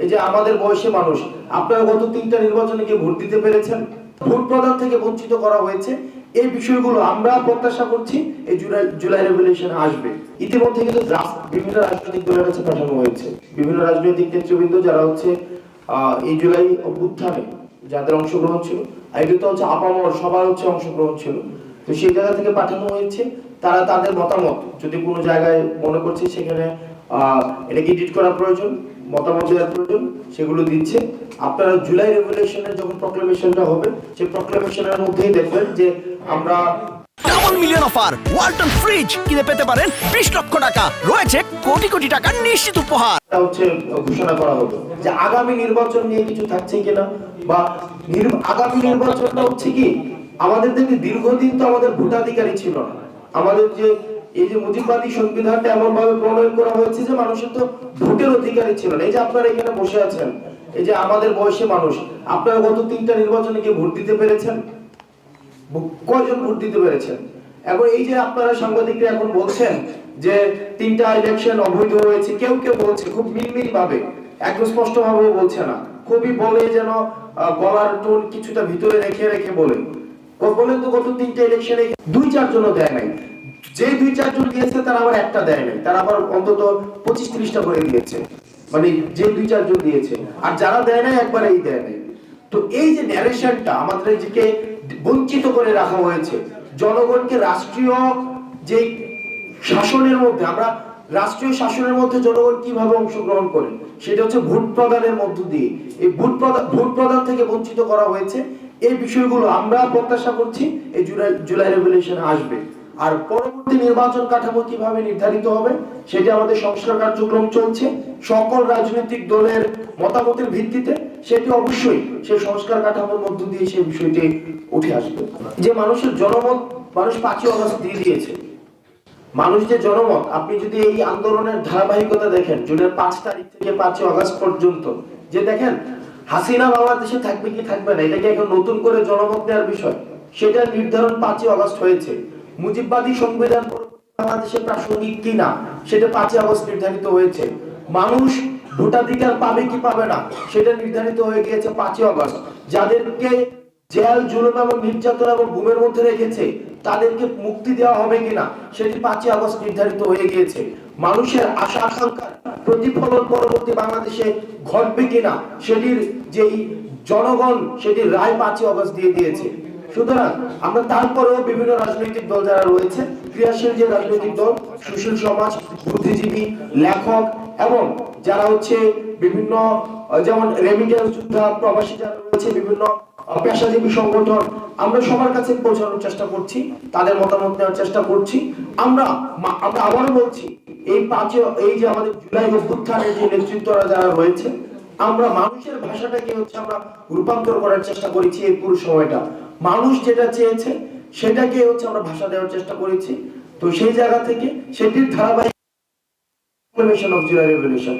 এই যে আমাদের বয়সী মানুষ, আপনারা গত 3টা নির্বাচনে কি ভোট দিতে পেরেছেন? ভোট প্রদান থেকে বঞ্চিত করা হয়েছে। এই বিষয়গুলো আমরা প্রত্যাশা করছি এই জুলাই রেভলিউশনে আসবে। ইতিমধ্যে কিন্তু বিভিন্ন রাজনৈতিক দলের কাছে পাঠানো হয়েছে। বিভিন্ন রাজনৈতিক নেতৃবৃন্দ যারা হচ্ছে এই জুলাই অভ্যুত্থানে যাদের অংশগ্রহণ ছিল, এটা তো হচ্ছে আপামর সবার হচ্ছে অংশগ্রহণ ছিল, তো সেই জায়গা থেকে পাঠানো হয়েছে। তারা তাদের মতামত যদি কোনো জায়গায় মনে করছে সেখানে এটাকে এডিট করা প্রয়োজন, মতামত দেওয়ার প্রয়োজন, সেগুলো দিচ্ছে। আপনারা জুলাই রেভলিউশনের যখন প্রক্লেমেশনটা হবে, সেই প্রক্লেমেশনের মধ্যেই দেখবেন যে আমরা double million offer Walton fridge কিনে পেতে পারেন 20 লক্ষ টাকা, রয়েছে কোটি কোটি টাকার নিশ্চিত উপহার। হচ্ছে ঘোষণা করা হলো যে আগামী নির্বাচন নিয়ে কিছু থাকছে কিনা, বা আগামী নির্বাচনটা হচ্ছে কি, আমাদের দেখে দীর্ঘদিন তো আমাদের ভোটাধিকারই ছিল না। আমাদের যে এই যে মুজিববাদী সংবিধানটা এমন ভাবে প্রণয়ন করা হয়েছে যে মানুষের তো ভোটের অধিকারই ছিল না। এই যে আপনারা এখানে বসে আছেন, এই যে আমাদের বয়সী মানুষ, আপনারা গত 3টা নির্বাচনে কি ভোট দিতে পেরেছেন? কয়জন ভোট দিতে পেরেছেন? এখন এই যে আপনারা সাংবাদিকরা এখন বলছেন যে 3টা ইলেকশন অবৈধ হয়েছে, কেউ কেউ বলছে খুব মিলমিল ভাবে, একদম স্পষ্ট ভাবে বলছে না, খুবই বলে যেন গলার টোন কিছুটা ভিতরে রেখে রেখে বলে বলেন তো গত 3টা ইলেকশনে 2-4 জনও দেয় নাই। যে 2-4 জন দিয়েছে তারা আবার একটা দেয় নাই, তারা আবার অন্তত 25-30টা করে দিয়েছে, মানে যে 2-4 জন দিয়েছে, আর যারা দেয় নাই একবারেই দেয় নাই। তো এই যে ন্যারেশনটা আমাদের যে বঞ্চিত করে রাখা হয়েছে, জনগণকে রাষ্ট্রীয় যে শাসনের মধ্যে, আমরা রাষ্ট্রীয় শাসনের মধ্যে জনগণ কিভাবে অংশগ্রহণ করে, সেটা হচ্ছে ভোট প্রদানের মধ্য দিয়ে। এই ভোট প্রদান থেকে বঞ্চিত করা হয়েছে। এই বিষয়গুলো আমরা প্রত্যাশা করছি এই জুলাই রেভলিউশনে আসবে। আর পরবর্তী নির্বাচন কাঠামো কিভাবে নির্ধারিত হবে, সেটা আমাদের সংস্কার কার্যক্রম চলছে সকল রাজনৈতিক দলের মতামতের ভিত্তিতে। সেটি অবশ্যই সেই সংস্কার কাঠামোর মধ্য দিয়ে সেই বিষয়টি উঠে আসবে। যে মানুষের জনমত, মানুষ 5ই আগস্ট দিয়ে দিয়েছে। মানুষ যে জনমত, আপনি যদি এই আন্দোলনের ধারাবাহিকতা দেখেন, জুনের 5 তারিখ থেকে 5ই আগস্ট পর্যন্ত, যে দেখেন হাসিনা বাংলাদেশে থাকবে কি থাকবে না, এটাকে এখন নতুন করে জনমত দেওয়ার বিষয়, সেটা নির্ধারণ 5ই আগস্ট হয়েছে। মুজিববাদী সংবিধান বাংলাদেশে প্রাসঙ্গিক কিনা, সেটা 5ই আগস্ট নির্ধারিত হয়েছে। মানুষ ভোটাধিকার পাবে কি পাবে না, সেটা নির্ধারিত হয়ে গিয়েছে 5ই আগস্ট। যাদেরকে জেল, জুলুম এবং নির্যাতন এবং গুমের মধ্যে রেখেছে, তাদেরকে মুক্তি দেওয়া হবে কিনা, সেটি 5ই আগস্ট নির্ধারিত হয়ে গিয়েছে। মানুষের আশা আকাঙ্ক্ষার প্রতিফলন পরবর্তী বাংলাদেশে ঘটবে কিনা, সেটির যেই জনগণ সেটির রায় 5ই আগস্ট দিয়ে দিয়েছে। সুতরাং আমরা তারপরেও বিভিন্ন রাজনৈতিক দল যারা রয়েছে, ক্রিয়াশীল যে রাজনৈতিক দল, সুশীল সমাজ, বুদ্ধিজীবী, লেখক এবং যারা হচ্ছে বিভিন্ন যেমন রেমিটেন্স যোদ্ধা, প্রবাসী যারা রয়েছে, বিভিন্ন পেশাজীবী সংগঠন, আমরা সবার কাছে পৌঁছানোর চেষ্টা করছি, তাদের মতামত নেওয়ার চেষ্টা করছি। আমরা আবারও বলছি, এই যে আমাদের জুলাই অভ্যুত্থানের যে নেতৃত্বরা যারা রয়েছে, আমরা মানুষের ভাষাটাকে হচ্ছে আমরা রূপান্তর করার চেষ্টা করেছি। এই পুরো সময়টা মানুষ যেটা চেয়েছে সেটাকে হচ্ছে আমরা ভাষা দেওয়ার চেষ্টা করেছি। তো সেই জায়গা থেকে সেটির ধারাবাহিক অফ জুলাই রেভলিউশন।